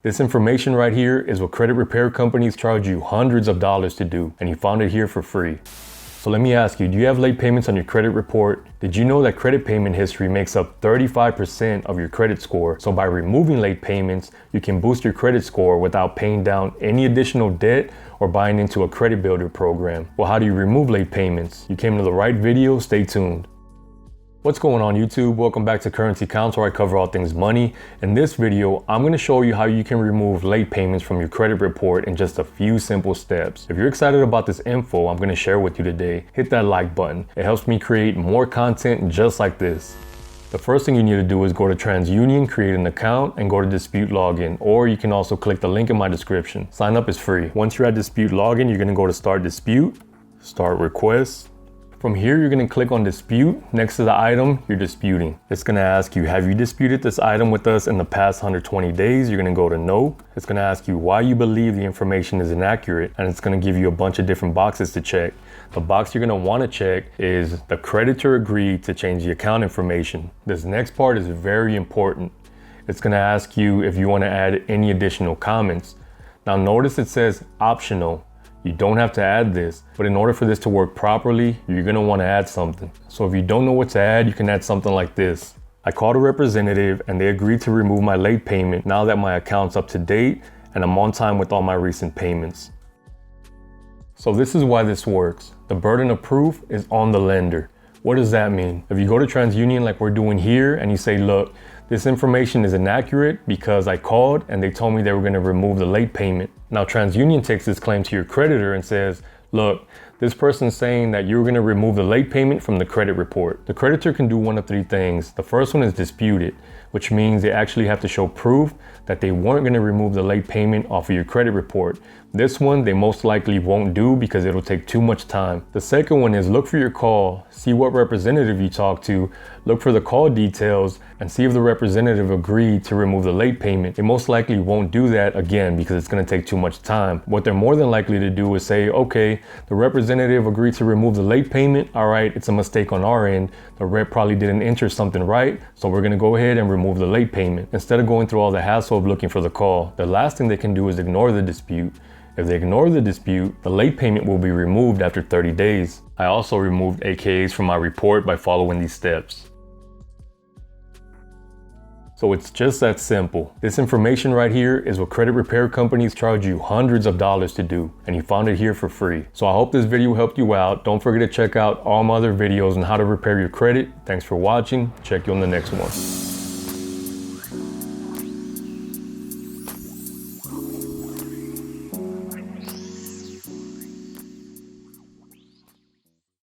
This information right here is what credit repair companies charge you hundreds of dollars to do, and you found it here for free. So let me ask you, do you have late payments on your credit report? Did you know that credit payment history makes up 35% of your credit score? So by removing late payments, you can boost your credit score without paying down any additional debt or buying into a credit builder program. Well, how do you remove late payments? You came to the right video, stay tuned. What's going on YouTube? Welcome back to Currency Counts, where I cover all things money. In this video, I'm going to show you how you can remove late payments from your credit report in just a few simple steps. If you're excited about this info I'm going to share with you today, hit that like button. It helps me create more content just like this. The first thing you need to do is go to TransUnion, create an account, and go to Dispute Login, or you can also click the link in my description. Sign up is free. Once you're at Dispute Login, you're going to go to Start Dispute, Start Request. From here, you're going to click on Dispute next to the item you're disputing. It's going to ask you, have you disputed this item with us in the past 120 days? You're going to go to No. It's going to ask you why you believe the information is inaccurate, and it's going to give you a bunch of different boxes to check. The box you're going to want to check is the creditor agreed to change the account information. This next part is very important. It's going to ask you if you want to add any additional comments. Now notice it says optional. You don't have to add this, but in order for this to work properly, you're going to want to add something. So if you don't know what to add, you can add something like this. I called a representative and they agreed to remove my late payment now that my account's up to date and I'm on time with all my recent payments. So this is why this works. The burden of proof is on the lender. What does that mean? If you go to TransUnion like we're doing here and you say, look, this information is inaccurate because I called and they told me they were going to remove the late payment. Now TransUnion takes this claim to your creditor and says, look, this person's saying that you're going to remove the late payment from the credit report. The creditor can do one of three things. The first one is dispute it, which means they actually have to show proof that they weren't going to remove the late payment off of your credit report. This one they most likely won't do because it'll take too much time. The second one is look for your call, see what representative you talked to, look for the call details, and see if the representative agreed to remove the late payment. They most likely won't do that again because it's going to take too much time. What they're more than likely to do is say, okay, the representative agreed to remove the late payment. All right, it's a mistake on our end. The rep probably didn't enter something right, so we're going to go ahead and remove the late payment instead of going through all the hassle of looking for the call. The last thing they can do is ignore the dispute. If they ignore the dispute, the late payment will be removed after 30 days. I also removed AKAs from my report by following these steps. So it's just that simple. This information right here is what credit repair companies charge you hundreds of dollars to do, and you found it here for free. So I hope this video helped you out. Don't forget to check out all my other videos on how to repair your credit. Thanks for watching. Check you on the next one.